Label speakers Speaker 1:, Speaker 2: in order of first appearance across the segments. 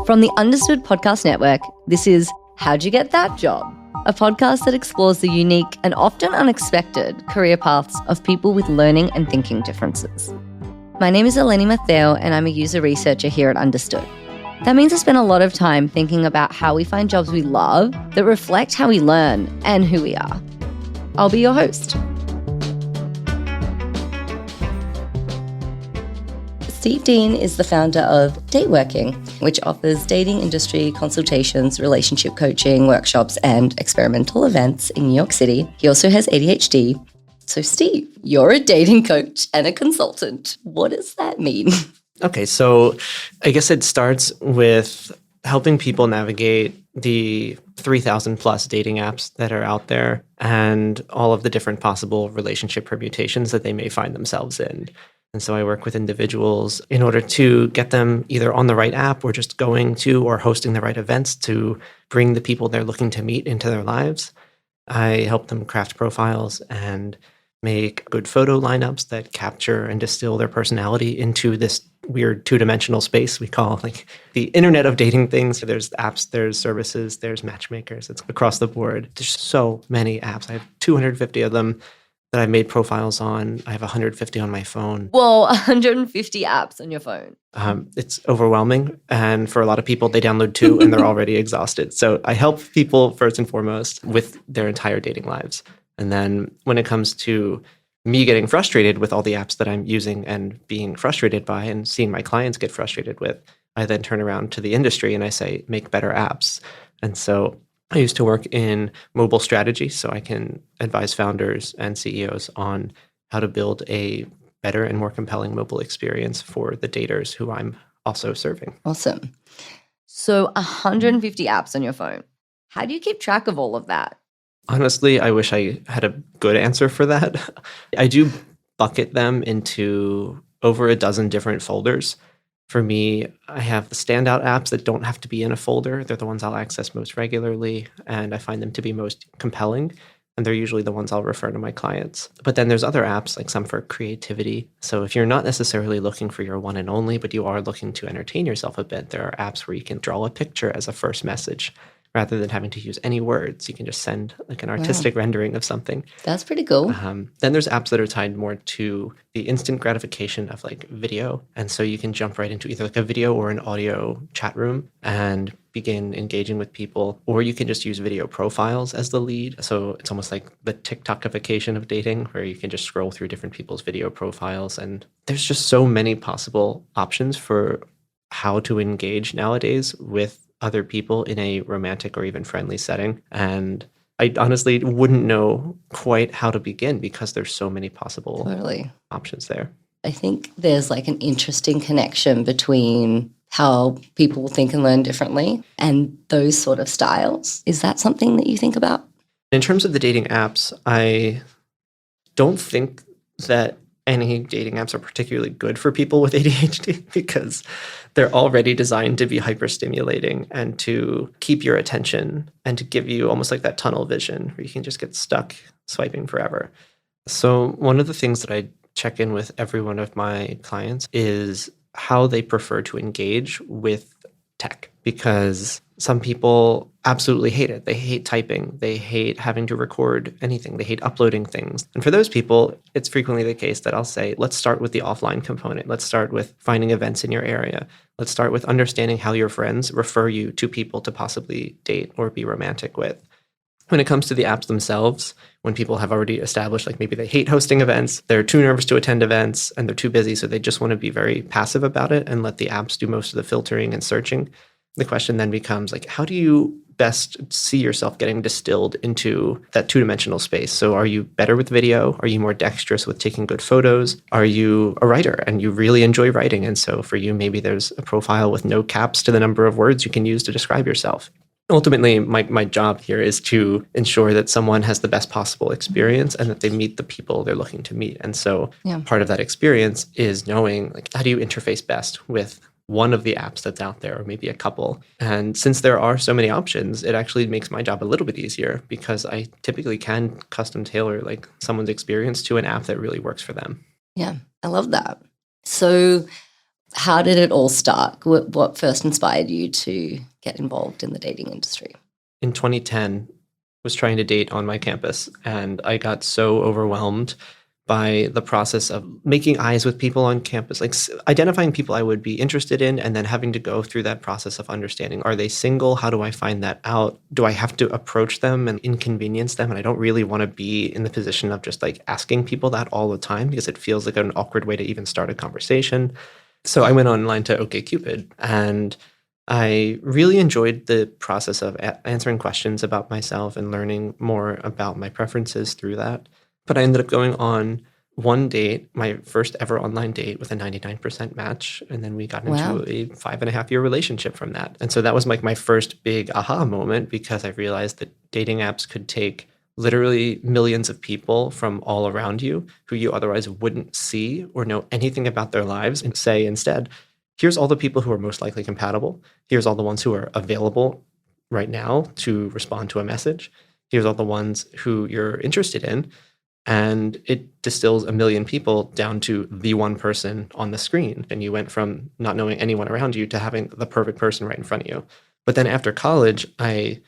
Speaker 1: From the Understood Podcast Network, this is How'd You Get That Job? A podcast that explores the unique and often unexpected career paths of people with learning and thinking differences. My name is Eleni Matteo, and I'm a user researcher here at Understood. That means I spend a lot of time thinking about how we find jobs we love that reflect how we learn and who we are. I'll be your host. Steve Dean is the founder of Dateworking, which offers dating industry consultations, relationship coaching, workshops, and experimental events in New York City. He also has ADHD. So Steve, you're a dating coach and a consultant. What does that mean?
Speaker 2: Okay, so I guess it starts with helping people navigate the 3,000 plus dating apps that are out there and all of the different possible relationship permutations that they may find themselves in. And so I work with individuals in order to get them either on the right app or just going to or hosting the right events to bring the people they're looking to meet into their lives. I help them craft profiles and make good photo lineups that capture and distill their personality into this weird two-dimensional space we call like the internet of dating things. There's apps, there's services, there's matchmakers. It's across the board. There's so many apps. I have 250 of them that I've made profiles on. I have 150 on my phone.
Speaker 1: Whoa, 150 apps on your phone.
Speaker 2: It's overwhelming. And for a lot of people, they download two and they're already exhausted. So I help people first and foremost with their entire dating lives. And then when it comes to me getting frustrated with all the apps that I'm using and being frustrated by and seeing my clients get frustrated with, I then turn around to the industry and I say, make better apps. And so I used to work in mobile strategy, so I can advise founders and CEOs on how to build a better and more compelling mobile experience for the daters who I'm also serving.
Speaker 1: Awesome. So 150 apps on your phone. How do you keep track of all of that?
Speaker 2: Honestly, I wish I had a good answer for that. I do bucket them into over a dozen different folders. For me, I have the standout apps that don't have to be in a folder. They're the ones I'll access most regularly, and I find them to be most compelling. And they're usually the ones I'll refer to my clients. But then there's other apps, like some for creativity. So if you're not necessarily looking for your one and only, but you are looking to entertain yourself a bit, there are apps where you can draw a picture as a first message. Rather than having to use any words, you can just send like an artistic rendering of something.
Speaker 1: That's pretty cool.
Speaker 2: Then there's apps that are tied more to the instant gratification of like video. And so you can jump right into either like a video or an audio chat room and begin engaging with people. Or you can just use video profiles as the lead. So it's almost like the TikTokification of dating, where you can just scroll through different people's video profiles. And there's just so many possible options for how to engage nowadays with other people in a romantic or even friendly setting. And I honestly wouldn't know quite how to begin because there's so many possible options there.
Speaker 1: I think there's like an interesting connection between how people think and learn differently and those sort of styles. Is that something that you think about?
Speaker 2: In terms of the dating apps, I don't think that any dating apps are particularly good for people with ADHD because they're already designed to be hyperstimulating and to keep your attention and to give you almost like that tunnel vision where you can just get stuck swiping forever. So one of the things that I check in with every one of my clients is how they prefer to engage with tech, because some people absolutely hate it. They hate typing. They hate having to record anything. They hate uploading things. And for those people, it's frequently the case that I'll say, let's start with the offline component. Let's start with finding events in your area. Let's start with understanding how your friends refer you to people to possibly date or be romantic with. When it comes to the apps themselves, when people have already established, like maybe they hate hosting events, they're too nervous to attend events, and they're too busy, so they just want to be very passive about it and let the apps do most of the filtering and searching. The question then becomes like, how do you best see yourself getting distilled into that two-dimensional space? So are you better with video? Are you more dexterous with taking good photos? Are you a writer and you really enjoy writing? And so for you, maybe there's a profile with no caps to the number of words you can use to describe yourself. Ultimately, my job here is to ensure that someone has the best possible experience and that they meet the people they're looking to meet. And so part of that experience is knowing, like, how do you interface best with one of the apps that's out there, or maybe a couple. And since there are so many options, it actually makes my job a little bit easier because I typically can custom tailor like someone's experience to an app that really works for them.
Speaker 1: Yeah, I love that. So How did it all start? What first inspired you to get involved in the dating industry?
Speaker 2: In 2010, was trying to date on my campus, and I got so overwhelmed by the process of making eyes with people on campus, like identifying people I would be interested in, and then having to go through that process of understanding, are they single? How do I find that out? Do I have to approach them and inconvenience them? And I don't really want to be in the position of just like asking people that all the time, because it feels like an awkward way to even start a conversation. So I went online to OkCupid, and I really enjoyed the process of answering questions about myself and learning more about my preferences through that. But I ended up going on one date, my first ever online date, with a 99% match. And then we got into a 5.5-year relationship from that. And so that was like my first big aha moment, because I realized that dating apps could take literally millions of people from all around you who you otherwise wouldn't see or know anything about their lives, and say instead, here's all the people who are most likely compatible. Here's all the ones who are available right now to respond to a message. Here's all the ones who you're interested in. And it distills a million people down to the one person on the screen. And you went from not knowing anyone around you to having the perfect person right in front of you. But then after college, I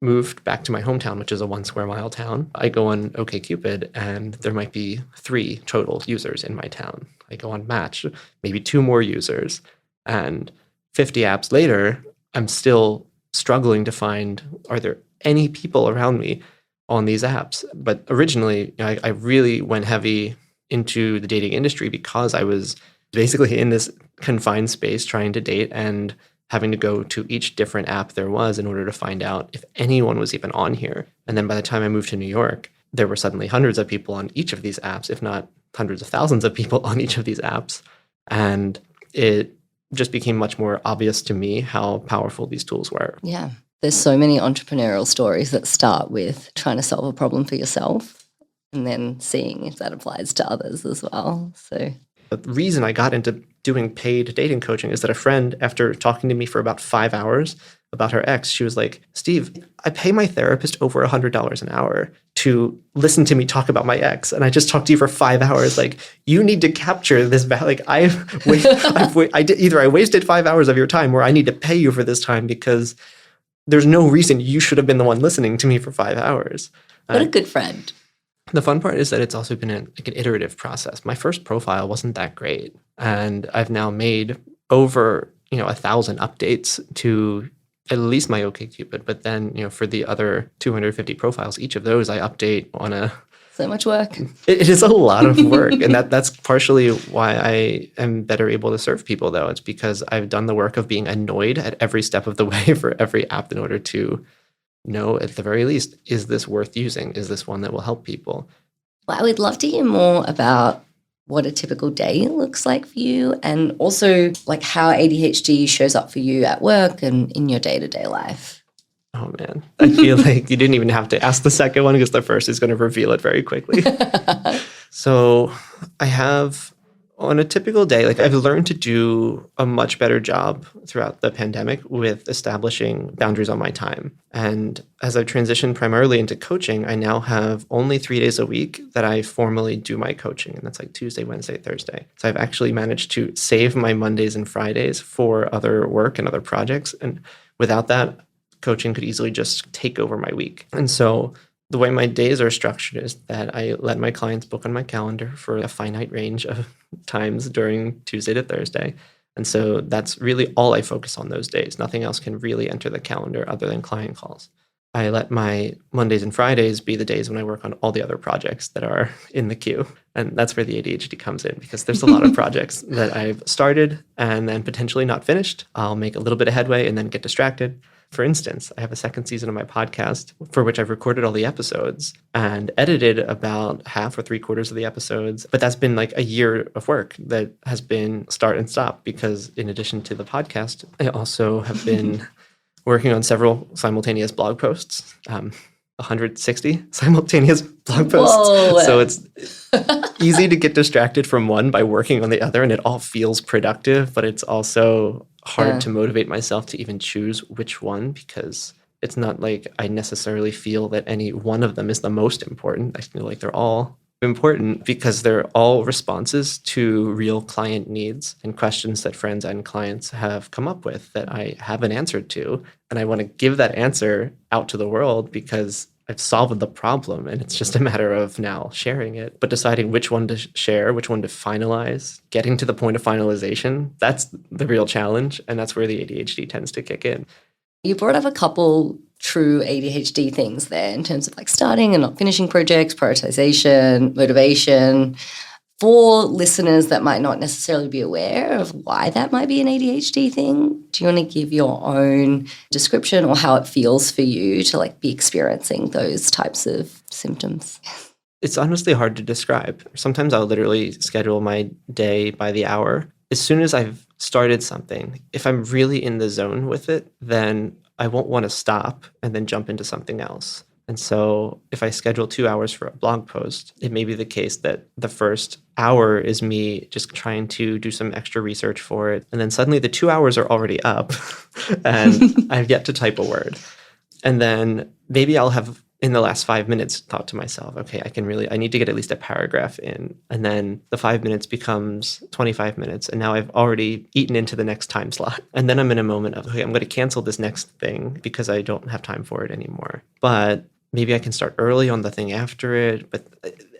Speaker 2: moved back to my hometown, which is a 1 square mile town. I go on OkCupid, and there might be 3 total users in my town. I go on Match, maybe 2 more users. And 50 apps later, I'm still struggling to find, are there any people around me on these apps? But originally, I really went heavy into the dating industry because I was basically in this confined space trying to date and having to go to each different app there was in order to find out if anyone was even on here. And then by the time I moved to New York, there were suddenly hundreds of people on each of these apps, if not hundreds of thousands of people on each of these apps. And it just became much more obvious to me how powerful these tools were.
Speaker 1: Yeah. There's so many entrepreneurial stories that start with trying to solve a problem for yourself and then seeing if that applies to others as well. So
Speaker 2: the reason I got into doing paid dating coaching is that a friend, after talking to me for about 5 hours about her ex, she was like, Steve, I pay my therapist over $100 an hour to listen to me talk about my ex. And I just talked to you for 5 hours. Like, you need to capture this. Like, I wasted 5 hours of your time, or I need to pay you for this time, because there's no reason you should have been the one listening to me for 5 hours.
Speaker 1: What a good friend.
Speaker 2: The fun part is that it's also been an iterative process. My first profile wasn't that great, and I've now made over 1,000 updates to at least my OkCupid. But then for the other 250 profiles, each of those I update on a.
Speaker 1: So much work.
Speaker 2: It is a lot of work, and that's partially why I am better able to serve people. Though it's because I've done the work of being annoyed at every step of the way for every app in order to know, at the very least, is this worth using? Is this one that will help people?
Speaker 1: Well, I would love to hear more about what a typical day looks like for you, and also like how ADHD shows up for you at work and in your day-to-day life.
Speaker 2: Oh, man. I feel like you didn't even have to ask the second one, because the first is going to reveal it very quickly. So I have, on a typical day, like I've learned to do a much better job throughout the pandemic with establishing boundaries on my time. And as I've transitioned primarily into coaching, I now have only 3 days a week that I formally do my coaching. And that's like Tuesday, Wednesday, Thursday. So I've actually managed to save my Mondays and Fridays for other work and other projects. And without that, coaching could easily just take over my week. And so the way my days are structured is that I let my clients book on my calendar for a finite range of times during Tuesday to Thursday. And so that's really all I focus on those days. Nothing else can really enter the calendar other than client calls. I let my Mondays and Fridays be the days when I work on all the other projects that are in the queue. And that's where the ADHD comes in, because there's a lot of projects that I've started and then potentially not finished. I'll make a little bit of headway and then get distracted. For instance, I have a second season of my podcast for which I've recorded all the episodes and edited about half or 3/4 of the episodes. But that's been like a year of work that has been start and stop, because in addition to the podcast, I also have been working on several simultaneous blog posts, 160 simultaneous blog posts.
Speaker 1: Whoa.
Speaker 2: So it's easy to get distracted from one by working on the other, and it all feels productive, but it's also hard to motivate myself to even choose which one, because it's not like I necessarily feel that any one of them is the most important. I feel like they're all important because they're all responses to real client needs and questions that friends and clients have come up with that I haven't answered to. And I want to give that answer out to the world because I've solved the problem and it's just a matter of now sharing it. But deciding which one to share, which one to finalize, getting to the point of finalization, that's the real challenge. And that's where the ADHD tends to kick in.
Speaker 1: You brought up a couple true ADHD things there in terms of like starting and not finishing projects, prioritization, motivation. For listeners that might not necessarily be aware of why that might be an ADHD thing, do you want to give your own description or how it feels for you to like be experiencing those types of symptoms?
Speaker 2: It's honestly hard to describe. Sometimes I'll literally schedule my day by the hour. As soon as I've started something, if I'm really in the zone with it, then I won't want to stop and then jump into something else. And so if I schedule 2 hours for a blog post, it may be the case that the first hour is me just trying to do some extra research for it. And then suddenly the 2 hours are already up and I've yet to type a word. And then maybe I'll have in the last 5 minutes thought to myself, okay, I need to get at least a paragraph in. And then the 5 minutes becomes 25 minutes. And now I've already eaten into the next time slot. And then I'm in a moment of, okay, I'm going to cancel this next thing because I don't have time for it anymore. But maybe I can start early on the thing after it. But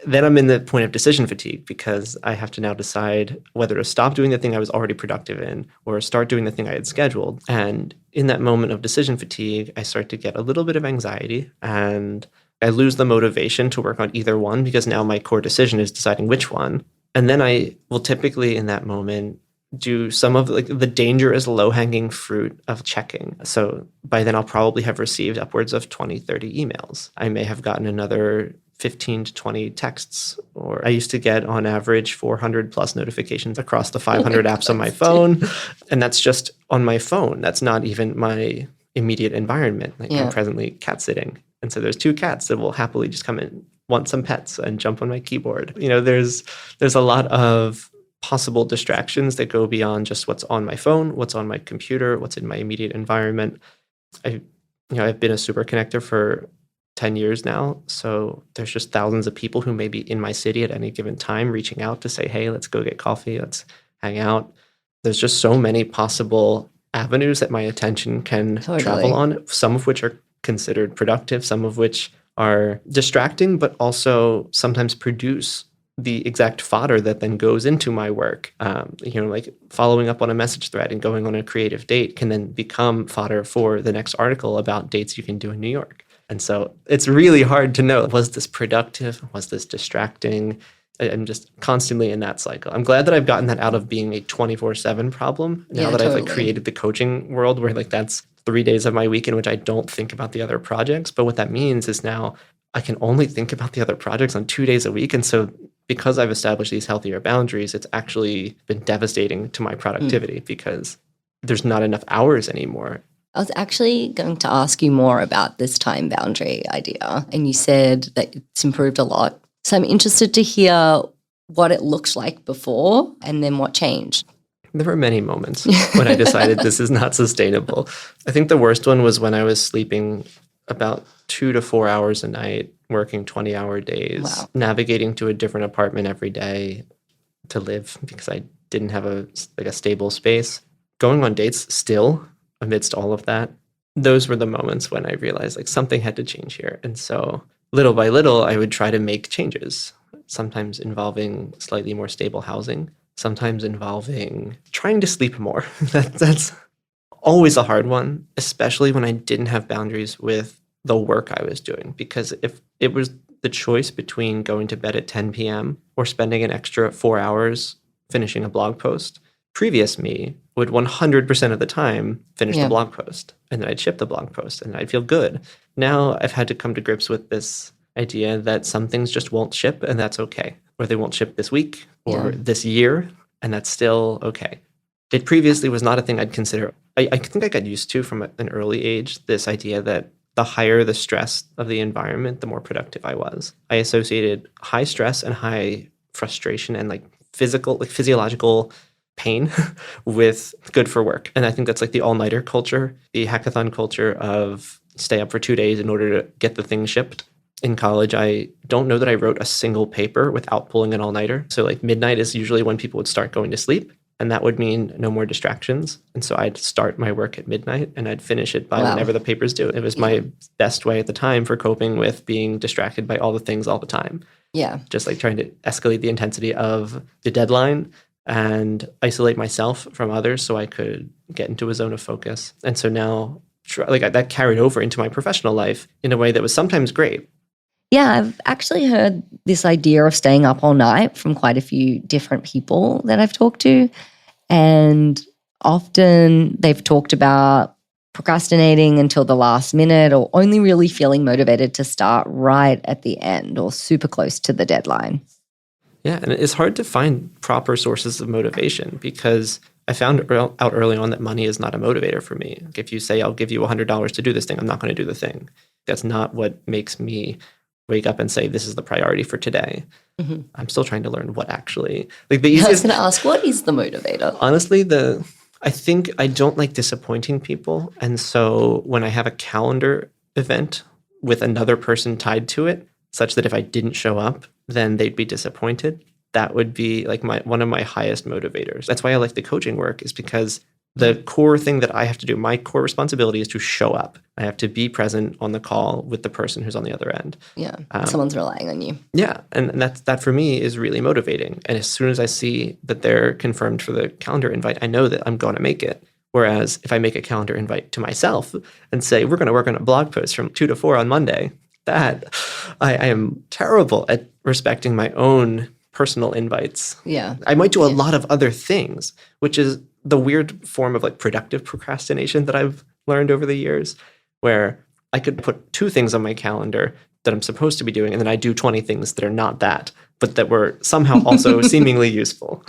Speaker 2: then I'm in the point of decision fatigue because I have to now decide whether to stop doing the thing I was already productive in or start doing the thing I had scheduled. And in that moment of decision fatigue, I start to get a little bit of anxiety and I lose the motivation to work on either one because now my core decision is deciding which one. And then I will typically in that moment do some of like the dangerous low-hanging fruit of checking. So by then I'll probably have received upwards of 20, 30 emails. I may have gotten another 15 to 20 texts, or I used to get on average 400 plus notifications across the 500 apps on my phone. And that's just on my phone. That's not even my immediate environment. Like I'm presently cat sitting. And so there's 2 cats that will happily just come in, want some pets and jump on my keyboard. There's a lot of possible distractions that go beyond just what's on my phone, what's on my computer, what's in my immediate environment. I've been a Superconnector for 10 years now. So there's just thousands of people who may be in my city at any given time reaching out to say, hey, let's go get coffee, let's hang out. There's just so many possible avenues that my attention can travel on, some of which are considered productive, some of which are distracting, but also sometimes produce the exact fodder that then goes into my work. Like following up on a message thread and going on a creative date can then become fodder for the next article about dates you can do in New York. And so it's really hard to know, was this productive? Was this distracting? I'm just constantly in that cycle. I'm glad that I've gotten that out of being a 24/7 problem. Now that I've created the coaching world where that's 3 days of my week in which I don't think about the other projects. But what that means is now I can only think about the other projects on 2 days a week. And so because I've established these healthier boundaries, it's actually been devastating to my productivity because there's not enough hours anymore.
Speaker 1: I was actually going to ask you more about this time boundary idea, and you said that it's improved a lot. So I'm interested to hear what it looked like before and then what changed.
Speaker 2: There were many moments when I decided this is not sustainable. I think the worst one was when I was sleeping about 2 to 4 hours a night, working 20-hour days, navigating to a different apartment every day to live because I didn't have a stable space. Going on dates still amidst all of that. Those were the moments when I realized something had to change here. And so little by little, I would try to make changes, sometimes involving slightly more stable housing, sometimes involving trying to sleep more. That's always a hard one, especially when I didn't have boundaries with the work I was doing. Because if it was the choice between going to bed at 10 p.m. or spending an extra 4 hours finishing a blog post, previous me would 100% of the time finish the blog post, and then I'd ship the blog post and I'd feel good. Now I've had to come to grips with this idea that some things just won't ship, and that's okay. Or they won't ship this week or this year, and that's still okay. It previously was not a thing I'd consider. I think I got used to from an early age this idea that the higher the stress of the environment, the more productive I was. I associated high stress and high frustration and physiological pain with good for work. And I think that's the all-nighter culture, the hackathon culture of stay up for 2 days in order to get the thing shipped. In college, I don't know that I wrote a single paper without pulling an all-nighter. So like midnight is usually when people would start going to sleep, and that would mean no more distractions. And so I'd start my work at midnight and I'd finish it by whenever the paper's due. It was my best way at the time for coping with being distracted by all the things all the time.
Speaker 1: Yeah.
Speaker 2: Just like trying to escalate the intensity of the deadline and isolate myself from others so I could get into a zone of focus. And so now like that carried over into my professional life in a way that was sometimes great.
Speaker 1: Yeah, I've actually heard this idea of staying up all night from quite a few different people that I've talked to. And often they've talked about procrastinating until the last minute or only really feeling motivated to start right at the end or super close to the deadline.
Speaker 2: Yeah, and it's hard to find proper sources of motivation because I found out early on that money is not a motivator for me. Like if you say, I'll give you $100 to do this thing, I'm not going to do the thing. That's not what makes me wake up and say, this is the priority for today. Mm-hmm. I'm still trying to learn what actually, like the easiest.
Speaker 1: I was going to ask, what is the motivator?
Speaker 2: Honestly, I think I don't like disappointing people. And so when I have a calendar event with another person tied to it, such that if I didn't show up, then they'd be disappointed, that would be like one of my highest motivators. That's why I like the coaching work, is because the core thing that I have to do, my core responsibility is to show up. I have to be present on the call with the person who's on the other end.
Speaker 1: Yeah, someone's relying on you.
Speaker 2: Yeah, and that for me is really motivating. And as soon as I see that they're confirmed for the calendar invite, I know that I'm going to make it. Whereas if I make a calendar invite to myself and say, we're going to work on a blog post from 2 to 4 on Monday, that I am terrible at respecting my own personal invites.
Speaker 1: Yeah.
Speaker 2: I might do a lot of other things, which is the weird form of like productive procrastination that I've learned over the years, where I could put 2 things on my calendar that I'm supposed to be doing, and then I do 20 things that are not that, but that were somehow also seemingly useful.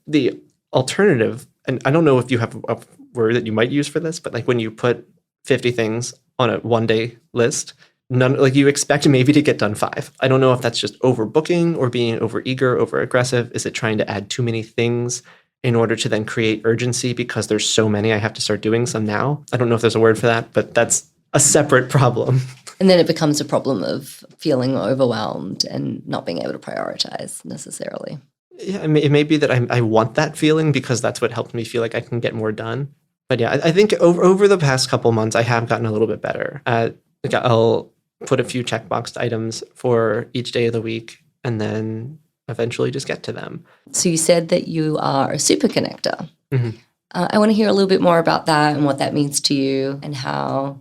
Speaker 2: The alternative, and I don't know if you have a word that you might use for this, but like when you put 50 things on a one-day list, you expect maybe to get done 5. I don't know if that's just overbooking or being overeager, overaggressive. Is it trying to add too many things in order to then create urgency because there's so many, I have to start doing some now? I don't know if there's a word for that, but that's a separate problem.
Speaker 1: And then it becomes a problem of feeling overwhelmed and not being able to prioritize necessarily.
Speaker 2: Yeah, it may be that I want that feeling because that's what helped me feel like I can get more done. But yeah, I think over the past couple months, I have gotten a little bit better at, like, I'll put a few checkboxed items for each day of the week and then eventually just get to them.
Speaker 1: So you said that you are a superconnector.
Speaker 2: Mm-hmm.
Speaker 1: I want to hear a little bit more about that and what that means to you and how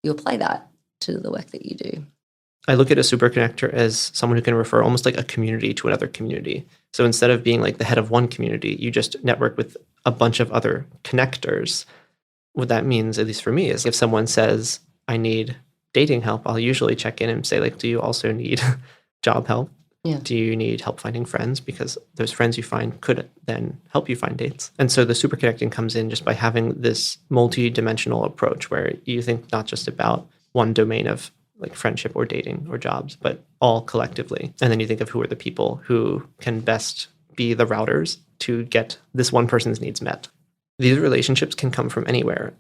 Speaker 1: you apply that to the work that you do.
Speaker 2: I look at a superconnector as someone who can refer almost like a community to another community. So instead of being like the head of one community, you just network with a bunch of other connectors. What that means, at least for me, is if someone says, I need dating help, I'll usually check in and say, like, do you also need job help?
Speaker 1: Yeah.
Speaker 2: Do you need help finding friends? Because those friends you find could then help you find dates. And so the superconnecting comes in just by having this multi-dimensional approach where you think not just about one domain of like friendship or dating or jobs, but all collectively. And then you think of who are the people who can best be the routers to get this one person's needs met. These relationships can come from anywhere.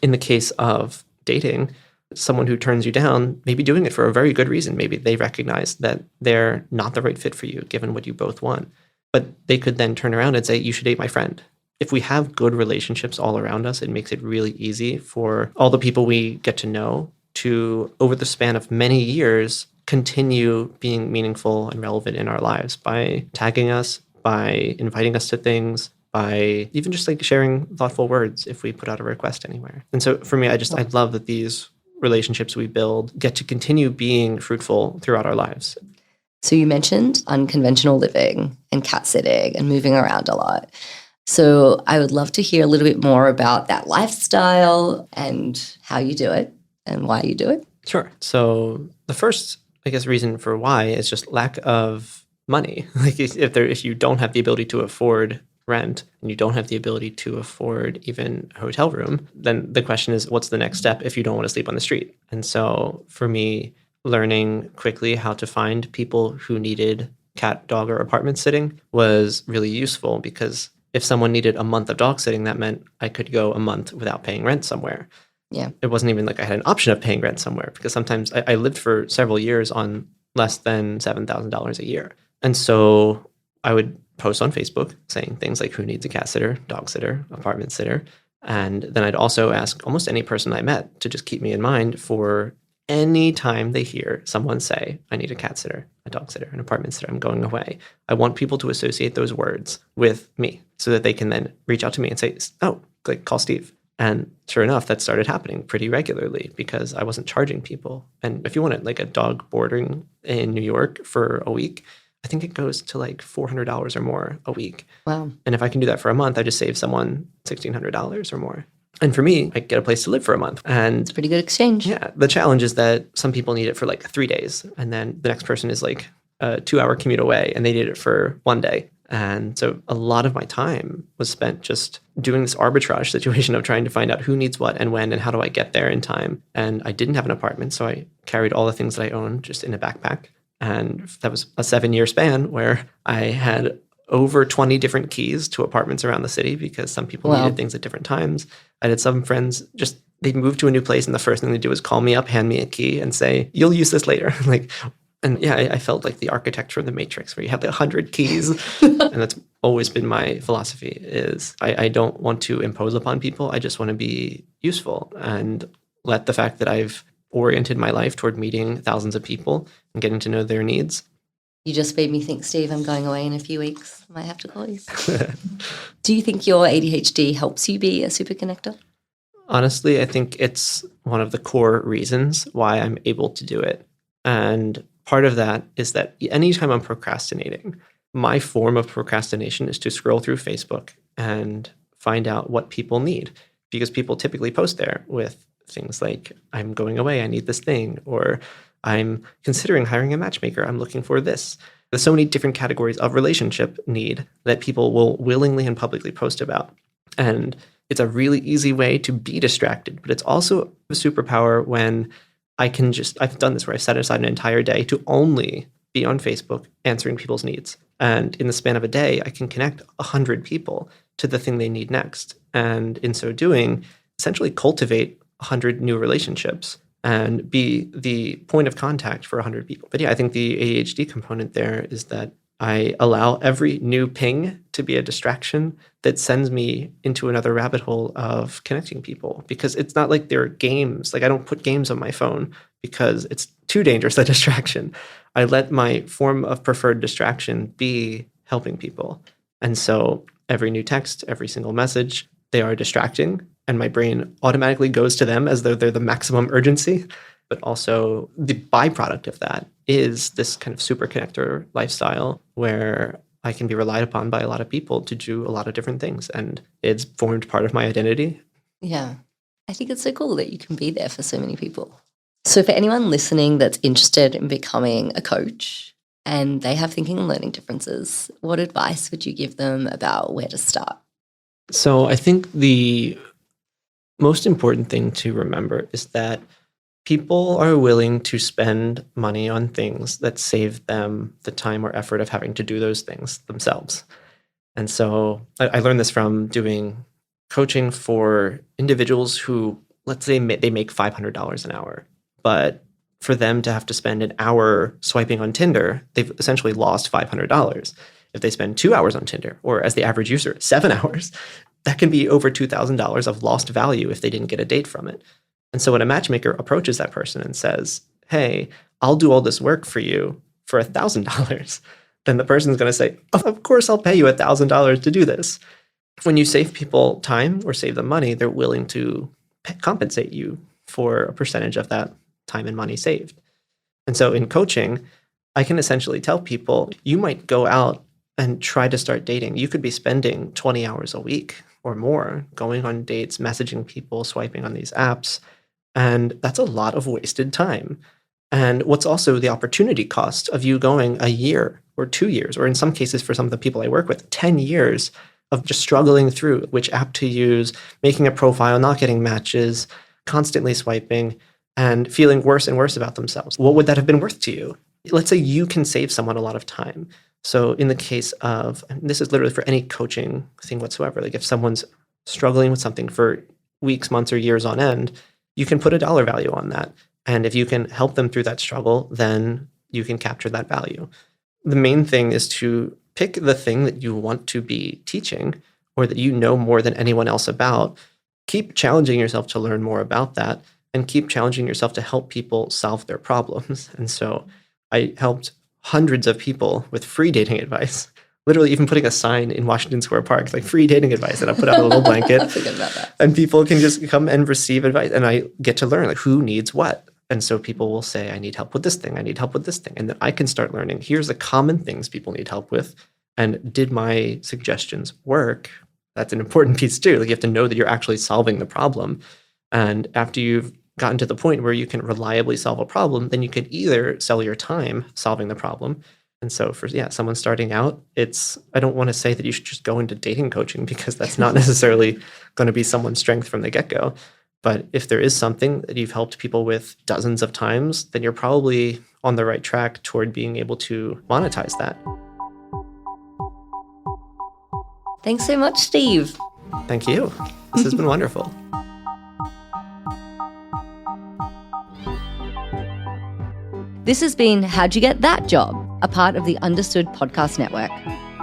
Speaker 2: In the case of dating, someone who turns you down may be doing it for a very good reason. Maybe they recognize that they're not the right fit for you, given what you both want. But they could then turn around and say, you should date my friend. If we have good relationships all around us, it makes it really easy for all the people we get to know to, over the span of many years, continue being meaningful and relevant in our lives by tagging us, by inviting us to things, by even just like sharing thoughtful words if we put out a request anywhere. And so for me, I love that these relationships we build get to continue being fruitful throughout our lives.
Speaker 1: So you mentioned unconventional living and cat sitting and moving around a lot. So I would love to hear a little bit more about that lifestyle and how you do it and why you do it.
Speaker 2: Sure. So the first, I guess, reason for why is just lack of money. Like if you don't have the ability to afford rent and you don't have the ability to afford even a hotel room, then the question is, what's the next step if you don't want to sleep on the street? And so for me, learning quickly how to find people who needed cat, dog, or apartment sitting was really useful, because if someone needed a month of dog sitting, that meant I could go a month without paying rent somewhere.
Speaker 1: Yeah.
Speaker 2: It wasn't even like I had an option of paying rent somewhere, because sometimes I lived for several years on less than $7,000 a year. And so I would post on Facebook saying things like, who needs a cat sitter, dog sitter, apartment sitter? And then I'd also ask almost any person I met to just keep me in mind for any time they hear someone say, I need a cat sitter, a dog sitter, an apartment sitter, I'm going away. I want people to associate those words with me so that they can then reach out to me and say, oh, like call Steve. And sure enough, that started happening pretty regularly because I wasn't charging people. And if you wanted like a dog boarding in New York for a week, I think it goes to like $400 or more a week.
Speaker 1: Wow.
Speaker 2: And if I can do that for a month, I just save someone $1,600 or more. And for me, I get a place to live for a month. And
Speaker 1: It's a pretty good exchange.
Speaker 2: yeah, the challenge is that some people need it for like 3 days. And then the next person is like a 2-hour commute away and they need it for 1 day. And so a lot of my time was spent just doing this arbitrage situation of trying to find out who needs what and when and how do I get there in time. And I didn't have an apartment, so I carried all the things that I owned just in a backpack. And that was a 7-year span where I had over 20 different keys to apartments around the city because some people
Speaker 1: Wow.
Speaker 2: needed things at different times. I had some friends just, they moved to a new place and the first thing they do is call me up, hand me a key and say, you'll use this later. And yeah, I felt like the architecture of the Matrix where you have the 100 keys. And that's always been my philosophy is I don't want to impose upon people. I just want to be useful and let the fact that I've oriented my life toward meeting thousands of people and getting to know their needs.
Speaker 1: You just made me think, Steve, I'm going away in a few weeks. I might have to call you. Do you think your ADHD helps you be a super connector?
Speaker 2: Honestly, I think it's one of the core reasons why I'm able to do it. And part of that is that anytime I'm procrastinating, my form of procrastination is to scroll through Facebook and find out what people need, because people typically post there with things like, I'm going away, I need this thing, or I'm considering hiring a matchmaker, I'm looking for this. There's so many different categories of relationship need that people will willingly and publicly post about. And it's a really easy way to be distracted, but it's also a superpower when I've done this where I've set aside an entire day to only be on Facebook answering people's needs. And in the span of a day, I can connect 100 people to the thing they need next. And in so doing, essentially cultivate 100 new relationships and be the point of contact for 100 people. But yeah, I think the ADHD component there is that I allow every new ping to be a distraction that sends me into another rabbit hole of connecting people, because it's not like there are games. Like I don't put games on my phone because it's too dangerous a distraction. I let my form of preferred distraction be helping people. And so every new text, every single message, they are distracting. And my brain automatically goes to them as though they're the maximum urgency. But also the byproduct of that is this kind of super connector lifestyle where I can be relied upon by a lot of people to do a lot of different things. And it's formed part of my identity.
Speaker 1: Yeah. I think it's so cool that you can be there for so many people. So for anyone listening that's interested in becoming a coach and they have thinking and learning differences, what advice would you give them about where to start?
Speaker 2: So I think the most important thing to remember is that people are willing to spend money on things that save them the time or effort of having to do those things themselves. And so I learned this from doing coaching for individuals who, let's say they make $500 an hour, but for them to have to spend an hour swiping on Tinder, they've essentially lost $500. If they spend 2 hours on Tinder, or as the average user, 7 hours, that can be over $2,000 of lost value if they didn't get a date from it. And so when a matchmaker approaches that person and says, hey, I'll do all this work for you for $1,000, then the person's going to say, of course, I'll pay you $1,000 to do this. When you save people time or save them money, they're willing to compensate you for a percentage of that time and money saved. And so in coaching, I can essentially tell people, you might go out and try to start dating. You could be spending 20 hours a week or more going on dates, messaging people, swiping on these apps. And that's a lot of wasted time. And what's also the opportunity cost of you going a year or 2 years, or in some cases for some of the people I work with, 10 years of just struggling through which app to use, making a profile, not getting matches, constantly swiping, and feeling worse and worse about themselves. What would that have been worth to you? Let's say you can save someone a lot of time. So in the case of, and this is literally for any coaching thing whatsoever, like if someone's struggling with something for weeks, months, or years on end, you can put a dollar value on that. And if you can help them through that struggle, then you can capture that value. The main thing is to pick the thing that you want to be teaching or that you know more than anyone else about. Keep challenging yourself to learn more about that and keep challenging yourself to help people solve their problems. And so I helped hundreds of people with free dating advice, literally even putting a sign in Washington Square Park, like free dating advice, and I put out a little blanket.
Speaker 1: I forget about that.
Speaker 2: And people can just come and receive advice. And I get to learn like who needs what. And so people will say, I need help with this thing. I need help with this thing. And then I can start learning, here's the common things people need help with. And did my suggestions work? That's an important piece too. Like you have to know that you're actually solving the problem. And after you've gotten to the point where you can reliably solve a problem, then you could either sell your time solving the problem. And so for someone starting out, I don't want to say that you should just go into dating coaching because that's not necessarily going to be someone's strength from the get-go. But if there is something that you've helped people with dozens of times, then you're probably on the right track toward being able to monetize that.
Speaker 1: Thanks so much, Steve.
Speaker 2: Thank you. This has been wonderful.
Speaker 1: This has been How'd You Get That Job, a part of the Understood Podcast Network.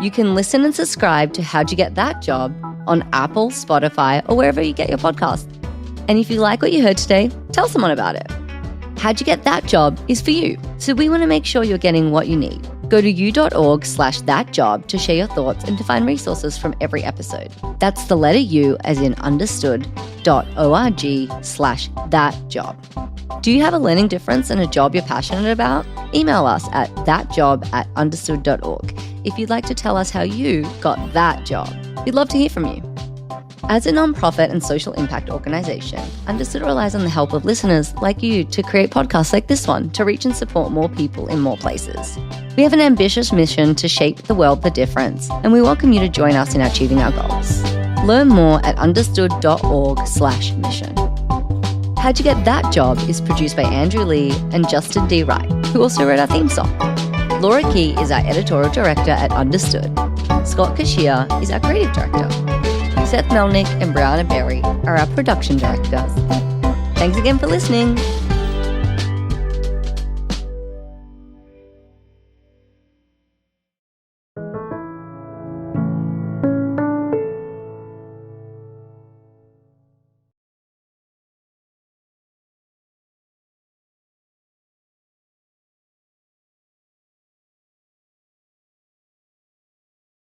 Speaker 1: You can listen and subscribe to How'd You Get That Job on Apple, Spotify, or wherever you get your podcasts. And if you like what you heard today, tell someone about it. How'd You Get That Job is for you, so we want to make sure you're getting what you need. Go to u.org/thatjob to share your thoughts and to find resources from every episode. That's the letter U as in understood.org/thatjob. Do you have a learning difference and a job you're passionate about? Email us at thatjob@understood.org if you'd like to tell us how you got that job. We'd love to hear from you. As a nonprofit and social impact organization, Understood relies on the help of listeners like you to create podcasts like this one to reach and support more people in more places. We have an ambitious mission to shape the world for difference, and we welcome you to join us in achieving our goals. Learn more at understood.org/mission. How'd You Get That Job is produced by Andrew Lee and Justin D. Wright, who also wrote our theme song. Laura Key is our editorial director at Understood. Scott Kashia is our creative director. Seth Melnick and Brianna Berry are our production directors. Thanks again for listening.